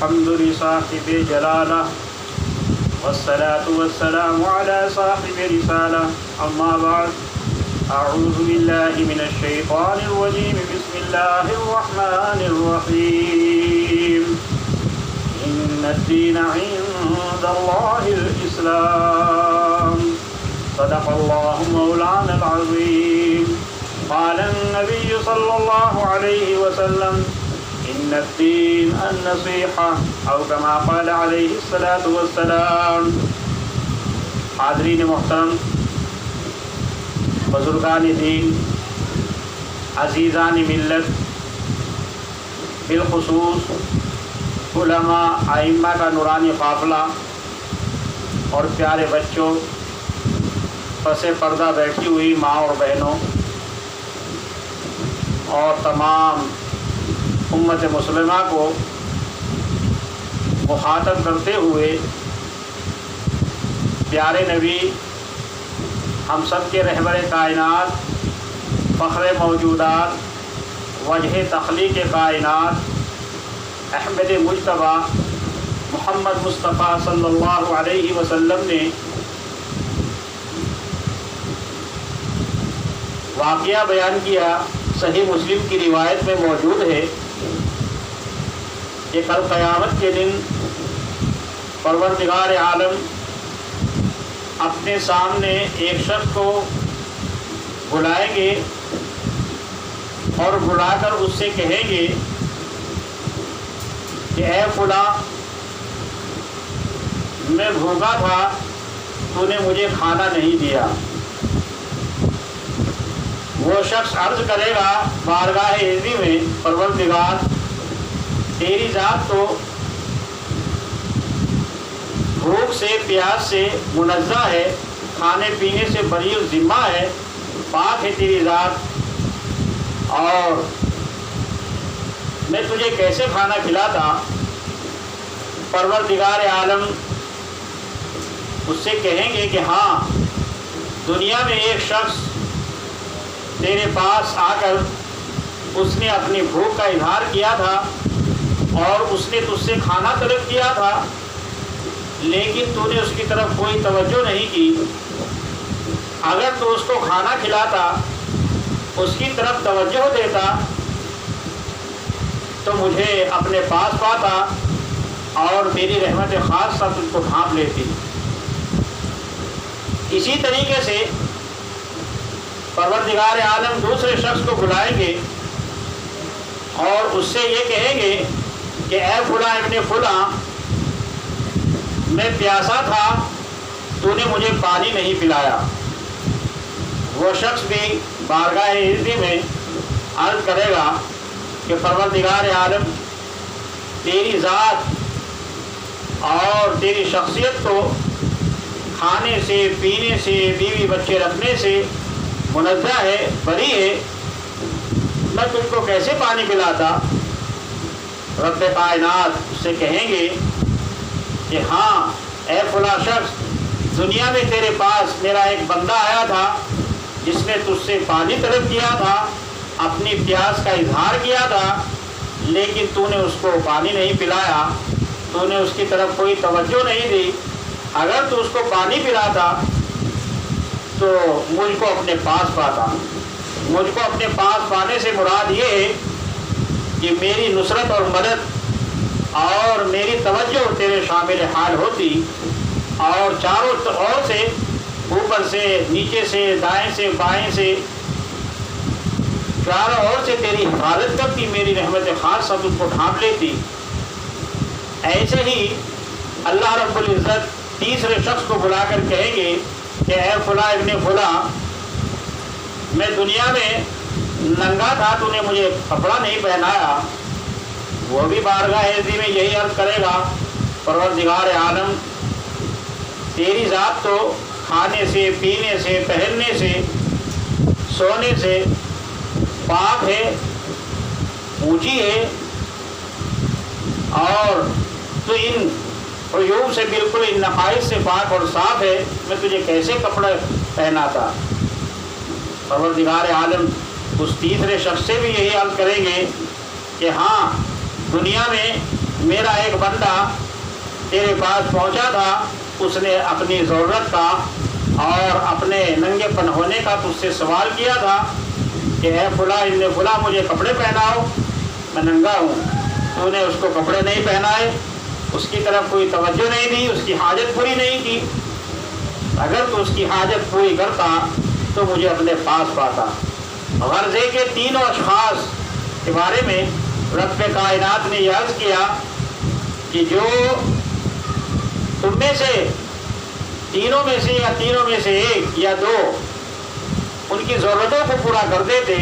الحمد لصاحب جلالة والصلاة والسلام على صاحب رسالة. أما بعد، أعوذ بالله من الشيطان الرجيم. بسم الله الرحمن الرحيم. إن الدين عند الله الإسلام. صدق الله مولانا العظيم. قال النبي صلى الله عليه وسلم: إن الدين النصيحة، أو كما قال عليه الصلاة والسلام. حاضرین محترم، بزرگان دین، عزیزان ملت، بالخصوص علماء ائمہ کا نورانی قافلہ اور پیارے بچوں، پس پردہ بیٹھی ہوئی ماں اور بہنوں اور تمام امت مسلمہ کو مخاطب کرتے ہوئے پیارے نبی، ہم سب کے رہبر کائنات، فخر موجودات، وجہ تخلیق کائنات، احمد مجتبیٰ محمد مصطفیٰ صلی اللہ علیہ وسلم نے واقعہ بیان کیا، صحیح مسلم کی روایت میں موجود ہے کہ کل قیامت کے دن پروردگار عالم اپنے سامنے ایک شخص کو بلائیں گے اور بلا کر اس سے کہیں گے کہ اے فلاں، میں بھوکا تھا، تو نے مجھے کھانا نہیں دیا. وہ شخص عرض کرے گا بارگاہ عزی میں: پروردگار، تیری ذات تو بھوک سے، پیاس سے منزہ ہے، کھانے پینے سے بری الذمہ ہے، پاک ہے تیری ذات، اور میں تجھے کیسے کھانا کھلاتا؟ پروردگار عالم اس سے کہیں گے کہ ہاں، دنیا میں ایک شخص تیرے پاس آ کر اس نے اپنی بھوک کا اظہار کیا تھا اور اس نے تجھ سے کھانا طلب کیا تھا، لیکن تو نے اس کی طرف کوئی توجہ نہیں کی. اگر تو اس کو کھانا کھلاتا، اس کی طرف توجہ دیتا، تو مجھے اپنے پاس پاتا اور میری رحمت خاص سا تجھ کو ڈھانپ لیتی. اسی طریقے سے پروردگار عالم دوسرے شخص کو بلائیں گے اور اس سے یہ کہیں گے کہ اے فلاں ابن فلاں، میں پیاسا تھا، تو نے مجھے پانی نہیں پلایا. وہ شخص بھی بارگاہ عزی میں عرض کرے گا کہ پروردگار عالم، تیری ذات اور تیری شخصیت تو کھانے سے، پینے سے، بیوی بچے رکھنے سے منزہ ہے، بری ہے، میں تجھ کو کیسے پانی پلاتا؟ رب کائنات اس سے کہیں گے کہ ہاں اے فلاں شخص، دنیا میں تیرے پاس میرا ایک بندہ آیا تھا جس نے تجھ سے پانی طلب کیا تھا، اپنی پیاس کا اظہار کیا تھا، لیکن تو نے اس کو پانی نہیں پلایا، تو نے اس کی طرف کوئی توجہ نہیں دی. اگر تو اس کو پانی پلاتا تو مجھ کو اپنے پاس پاتا. مجھ کو اپنے پاس پانے سے مراد یہ ہے کہ میری نصرت اور مدد اور میری توجہ تیرے شامل حال ہوتی، اور چاروں اور سے، اوپر سے، نیچے سے، دائیں سے، بائیں سے، چاروں اور سے تیری حفاظت کرتی، میری رحمت خاص سب تجھ کو ڈھانپ لیتی. ایسے ہی اللہ رب العزت تیسرے شخص کو بلا کر کہیں گے کہ اے فلاں ابن فلاں، میں دنیا میں ننگا تھا، تو نے مجھے کپڑا نہیں پہنایا. وہ بھی بارگاہ عزی میں یہی عرض کرے گا: پروردگار عالم، تیری ذات تو کھانے سے، پینے سے، پہننے سے، سونے سے پاک ہے، اونچی ہے، اور تو ان عیوب سے بالکل، ان نقائص سے پاک اور صاف ہے، میں تجھے کیسے کپڑے پہناتا؟ پروردگار عالم اس تیسرے شخص سے بھی یہی عرض کریں گے کہ ہاں، دنیا میں میرا ایک بندہ تیرے پاس پہنچا تھا، اس نے اپنی ضرورت کا اور اپنے ننگے پن ہونے کا تجھ سے سوال کیا تھا کہ اے فلاں ابن فلاں مجھے کپڑے پہناؤ، میں ننگا ہوں۔ تو نے اس کو کپڑے نہیں پہنائے، اس کی طرف کوئی توجہ نہیں دی، اس کی حاجت پوری نہیں کی۔ اگر تو اس کی حاجت پوری کرتا تو مجھے اپنے پاس پاتا۔ غرض ہے کہ تینوں اشخاص کے بارے میں رب کائنات نے یہ عرض کیا کہ جو تم میں سے تینوں میں سے یا تینوں میں سے ایک یا دو ان کی ضرورتوں کو پورا کر دیتے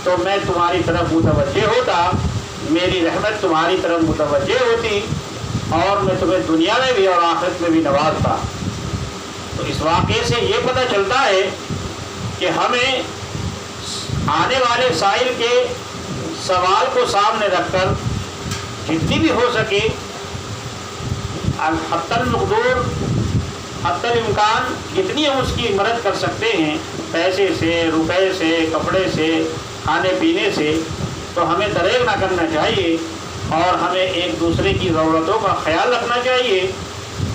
تو میں تمہاری طرف متوجہ ہوتا، میری رحمت تمہاری طرف متوجہ ہوتی اور میں تمہیں دنیا میں بھی اور آخرت میں بھی نوازتا۔ تو اس واقعے سے یہ پتہ چلتا ہے کہ ہمیں آنے والے سائل کے سوال کو سامنے رکھ کر جتنی بھی ہو سکے حتی المقدور حتی الامکان جتنی ہم اس کی مدد کر سکتے ہیں، پیسے سے، روپے سے، کپڑے سے، کھانے پینے سے، تو ہمیں دریغ نہ کرنا چاہیے اور ہمیں ایک دوسرے کی ضرورتوں کا خیال رکھنا چاہیے،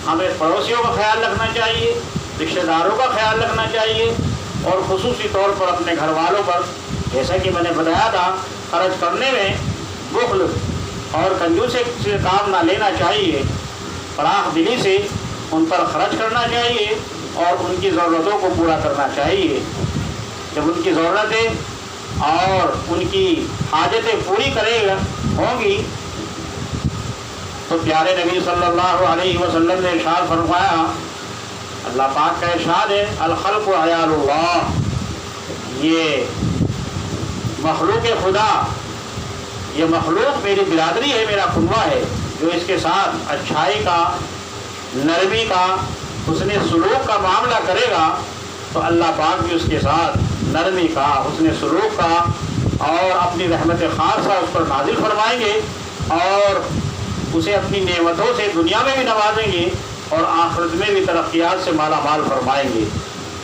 ہمیں پڑوسیوں کا خیال رکھنا چاہیے، رشتہ داروں کا خیال رکھنا چاہیے اور خصوصی طور پر اپنے گھر والوں پر، جیسا کہ میں نے بتایا تھا، خرچ کرنے میں بخل اور کنجوسی سے کام نہ لینا چاہیے، فراخ دلی سے ان پر خرچ کرنا چاہیے اور ان کی ضرورتوں کو پورا کرنا چاہیے۔ جب ان کی ضرورتیں اور ان کی حاجتیں پوری ہوں گی تو پیارے نبی صلی اللہ علیہ وسلم نے ارشاد فرمایا، اللہ پاک کا ارشاد ہے، الخلق عیال اللہ، یہ مخلوق خدا، یہ مخلوق میری برادری ہے، میرا کنوا ہے، جو اس کے ساتھ اچھائی کا، نرمی کا، حسن سلوک کا معاملہ کرے گا تو اللہ پاک بھی اس کے ساتھ نرمی کا، حسن سلوک کا اور اپنی رحمت خاصہ اس پر نازل فرمائیں گے اور اسے اپنی نعمتوں سے دنیا میں بھی نوازیں گے اور آخرت میں بھی ترقیات سے مالا مال فرمائیں گے۔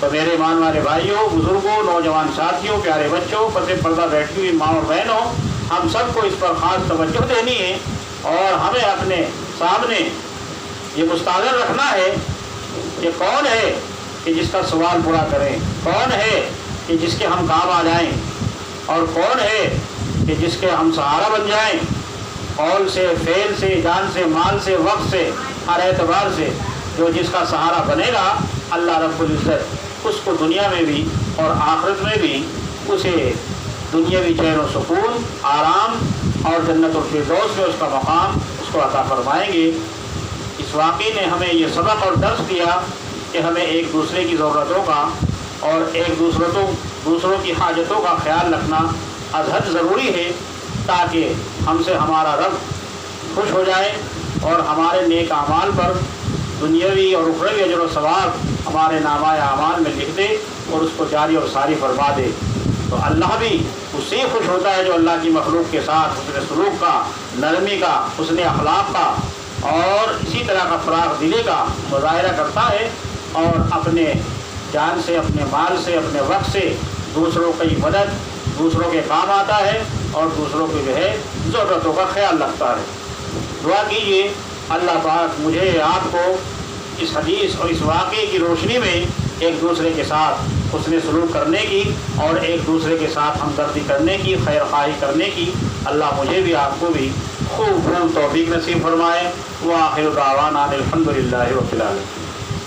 تو میرے مان والے بھائیوں، بزرگوں، نوجوان ساتھیوں، پیارے بچوں، پردہ بیٹھی ہوئی ماں اور بہنوں، ہم سب کو اس پر خاص توجہ دینی ہے اور ہمیں اپنے سامنے یہ مستحضر رکھنا ہے کہ کون ہے کہ جس کا سوال پورا کریں، کون ہے کہ جس کے ہم کام آ جائیں اور کون ہے کہ جس کے ہم سہارا بن جائیں، قول سے، فعل سے، جان سے، مال سے، وقت سے، ہر اعتبار سے جو جس کا سہارا بنے گا، اللہ رب العزت اس کو دنیا میں بھی اور آخرت میں بھی اسے دنیاوی چین و سکون، آرام اور جنت الفردوس میں اس کا مقام اس کو عطا فرمائیں گے۔ اس واقعے نے ہمیں یہ سبق اور درس دیا کہ ہمیں ایک دوسرے کی ضرورتوں کا اور ایک دوسروں کی حاجتوں کا خیال رکھنا از حد ضروری ہے تاکہ ہم سے ہمارا رب خوش ہو جائے اور ہمارے نیک اعمال پر دنیاوی اور اخروی اجر و ثواب ہمارے نامہ اعمال میں لکھ دے اور اس کو جاری اور ساری فرما دے۔ تو اللہ بھی اس سے خوش ہوتا ہے جو اللہ کی مخلوق کے ساتھ حسن سلوک کا، نرمی کا، حسن اخلاق کا اور اسی طرح کا فراخ دلی کا مظاہرہ کرتا ہے اور اپنے جان سے، اپنے مال سے، اپنے وقت سے دوسروں کی مدد، دوسروں کے کام آتا ہے اور دوسروں کی جو ہے ضرورتوں کا خیال رکھتا ہے۔ دعا کیجیے اللہ پاک مجھے آپ کو اس حدیث اور اس واقعے کی روشنی میں ایک دوسرے کے ساتھ حسن سلوک کرنے کی اور ایک دوسرے کے ساتھ ہمدردی کرنے کی، خیر خواہی کرنے کی اللہ مجھے بھی آپ کو بھی خوب توفیق نصیب فرمائے۔ وآخر دعوانا الحمد للہ رب العالمین۔